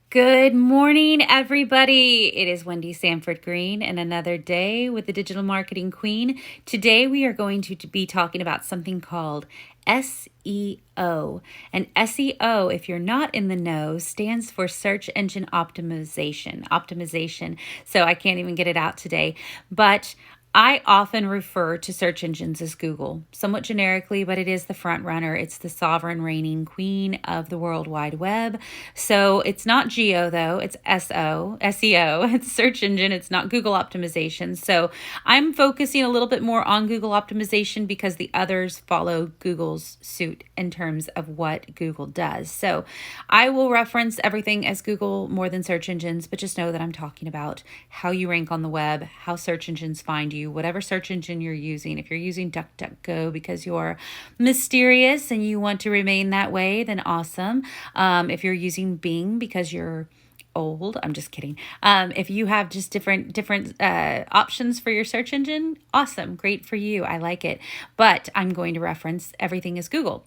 Good morning, everybody. It is Wendy Sanford Green and another day with the Digital Marketing Queen. Today, we are going to be talking about something called SEO. And SEO, if you're not in the know, stands for search engine optimization. So I can't even get it out today, but I often refer to search engines as Google, somewhat generically, but it is the front runner. It's the sovereign reigning queen of the World Wide Web. So it's not Geo, though. It's SEO. It's search engine. It's not Google optimization. So I'm focusing a little bit more on Google optimization because the others follow Google's suit in terms of what Google does. So I will reference everything as Google more than search engines, but just know that I'm talking about how you rank on the web, how search engines find you, whatever search engine you're using. If you're using DuckDuckGo because you're mysterious and you want to remain that way, then awesome. If you're using Bing because you're old, I'm just kidding. If you have just different options for your search engine, awesome, great for you. I like it. But I'm going to reference everything as Google.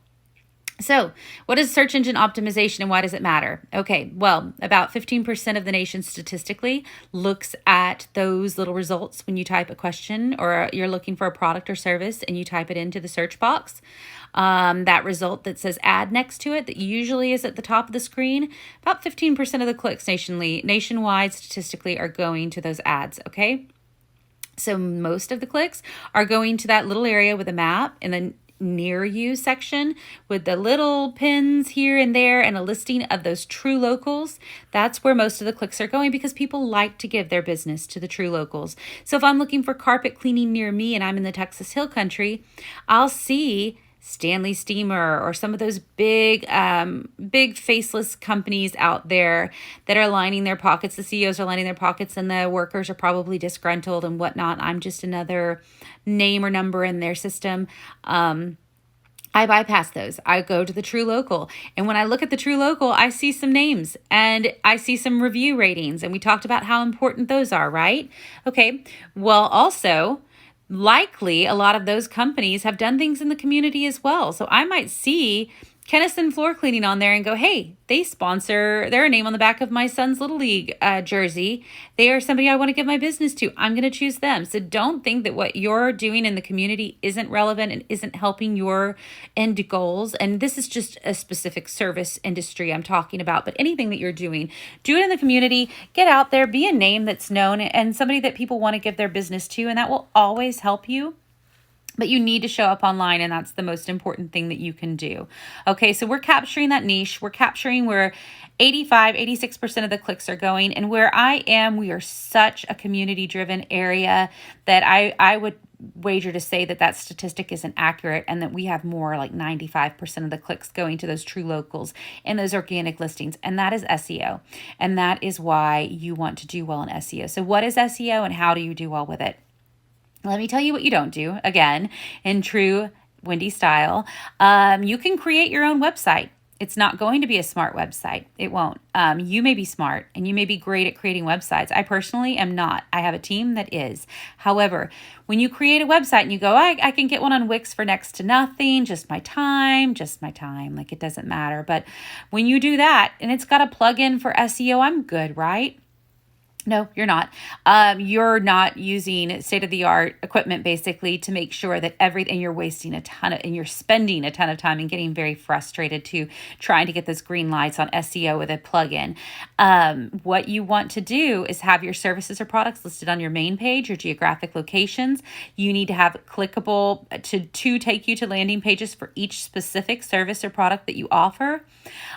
So, what is search engine optimization and why does it matter? Okay, well, about 15% of the nation statistically looks at those little results when you type a question or you're looking for a product or service and you type it into the search box. That result that says ad next to it, that usually is at the top of the screen, about 15% of the clicks nationwide statistically are going to those ads, okay? So, most of the clicks are going to that little area with a map and then near you section with the little pins here and there and a listing of those true locals. That's where most of the clicks are going because people like to give their business to the true locals. So if I'm looking for carpet cleaning near me and I'm in the Texas Hill Country, I'll see Stanley Steamer or some of those big faceless companies out there that are lining their pockets. The CEOs are lining their pockets and the workers are probably disgruntled and whatnot. I'm just another name or number in their system. I bypass those. I go to the True Local. And when I look at the True Local, I see some names and I see some review ratings. And we talked about how important those are, right? Okay. Well, also, likely a lot of those companies have done things in the community as well. So I might see Kennison Floor Cleaning on there and go, hey, they're a name on the back of my son's Little League jersey. They are somebody I want to give my business to. I'm going to choose them. So don't think that what you're doing in the community isn't relevant and isn't helping your end goals. And this is just a specific service industry I'm talking about, but anything that you're doing, do it in the community, get out there, be a name that's known and somebody that people want to give their business to, and that will always help you. But you need to show up online, and that's the most important thing that you can do. Okay, so we're capturing that niche. We're capturing where 86% of the clicks are going. And where I am, we are such a community-driven area that I would wager to say that statistic isn't accurate and that we have more like 95% of the clicks going to those true locals and those organic listings. And that is SEO. And that is why you want to do well in SEO. So what is SEO and how do you do well with it? Let me tell you what you don't do, again, in true Wendy style. You can create your own website. It's not going to be a smart website. It won't. You may be smart and you may be great at creating websites. I personally am not. I have a team that is. However, when you create a website and you go, I can get one on Wix for next to nothing, just my time, like it doesn't matter. But when you do that and it's got a plugin for SEO, I'm good, right? No, you're not. You're not using state-of-the-art equipment basically to make sure that everything you're wasting and you're spending a ton of time and getting very frustrated to trying to get those green lights on SEO with a plugin. What you want to do is have your services or products listed on your main page, your geographic locations. You need to have clickable to take you to landing pages for each specific service or product that you offer.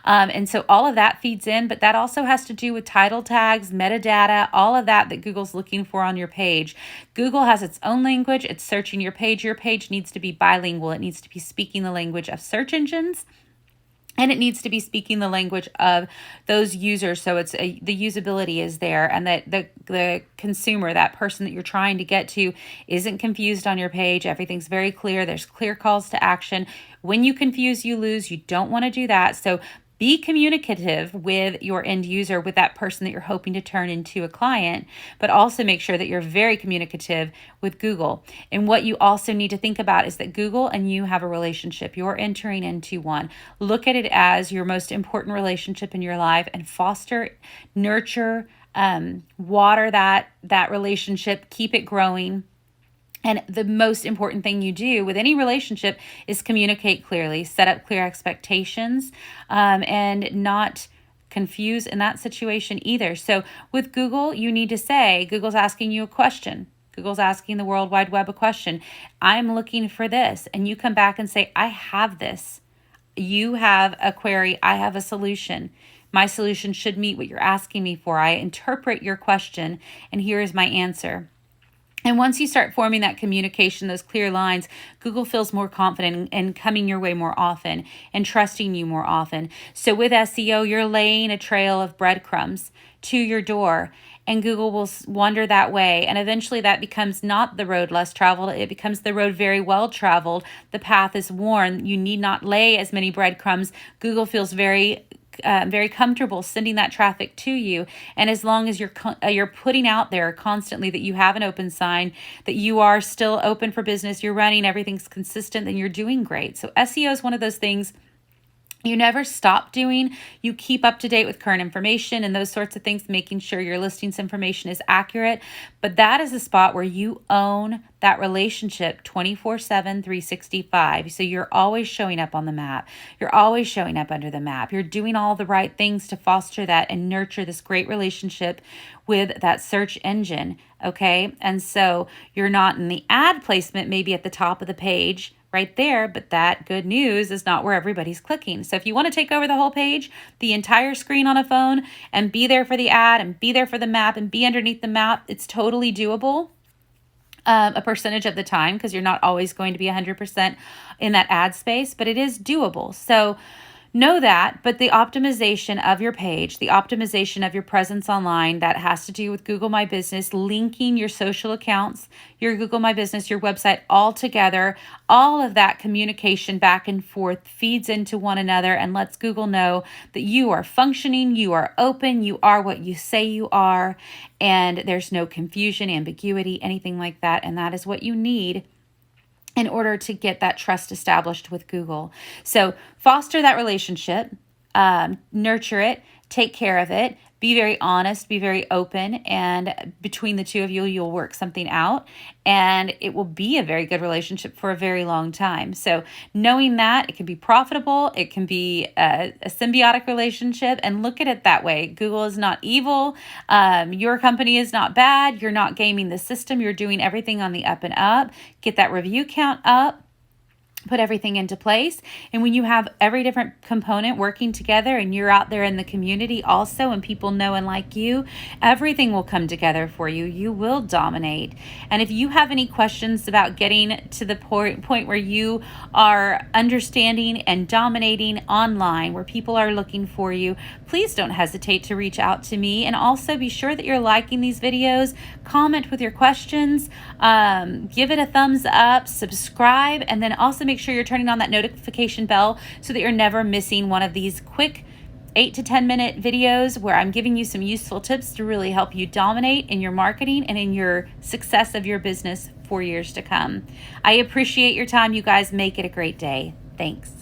And so all of that feeds in, but that also has to do with title tags, metadata, all of that Google's looking for on your page. Google has its own language. It's searching your page. Your page needs to be bilingual. It needs to be speaking the language of search engines. And it needs to be speaking the language of those users, so the usability is there, and that the consumer, that person that you're trying to get to, isn't confused on your page. Everything's very clear. There's clear calls to action. When you confuse, you lose. You don't want to do that. So Be communicative with your end user, with that person that you're hoping to turn into a client, but also make sure that you're very communicative with Google. And what you also need to think about is that Google and you have a relationship. You're entering into one. Look at it as your most important relationship in your life and foster, nurture, water that relationship, keep it growing. And the most important thing you do with any relationship is communicate clearly, set up clear expectations, and not confuse in that situation either. So with Google, you need to say, Google's asking you a question. Google's asking the World Wide Web a question. I'm looking for this. And you come back and say, I have this. You have a query. I have a solution. My solution should meet what you're asking me for. I interpret your question, and here is my answer. And once you start forming that communication, those clear lines, Google feels more confident in coming your way more often and trusting you more often. So with SEO, you're laying a trail of breadcrumbs to your door, and Google will wander that way. And eventually that becomes not the road less traveled. It becomes the road very well traveled. The path is worn. You need not lay as many breadcrumbs. Google feels very comfortable sending that traffic to you. And as long as you're putting out there constantly that you have an open sign, that you are still open for business, you're running, everything's consistent, then you're doing great. So SEO is one of those things you never stop doing. You keep up to date with current information and those sorts of things, making sure your listings information is accurate. But that is a spot where you own that relationship 24/7, 365. So you're always showing up on the map. You're always showing up under the map. You're doing all the right things to foster that and nurture this great relationship with that search engine. Okay. And so you're not in the ad placement, maybe at the top of the page right there, but that good news is not where everybody's clicking. So if you want to take over the whole page, the entire screen on a phone, and be there for the ad and be there for the map and be underneath the map, it's totally doable. A percentage of the time, because you're not always going to be 100% in that ad space, but it is doable. So know that, but the optimization of your page, the optimization of your presence online, that has to do with Google My Business, linking your social accounts, your Google My Business, your website all together. All of that communication back and forth feeds into one another and lets Google know that you are functioning, you are open, you are what you say you are, and there's no confusion, ambiguity, anything like that. And that is what you need in order to get that trust established with Google. So foster that relationship, nurture it, take care of it, be very honest, be very open, and between the two of you, you'll work something out, and it will be a very good relationship for a very long time. So knowing that, it can be profitable, it can be a symbiotic relationship, and look at it that way. Google is not evil. Your company is not bad. You're not gaming the system. You're doing everything on the up and up. Get that review count up. Put everything into place. And when you have every different component working together and you're out there in the community also, and people know and like you, everything will come together for you. You will dominate. And if you have any questions about getting to the point where you are understanding and dominating online, where people are looking for you, please don't hesitate to reach out to me. And also be sure that you're liking these videos, comment with your questions, give it a thumbs up, subscribe, and then also make sure you're turning on that notification bell so that you're never missing one of these quick 8 to 10 minute videos where I'm giving you some useful tips to really help you dominate in your marketing and in your success of your business for years to come. I appreciate your time, you guys. Make it a great day. Thanks.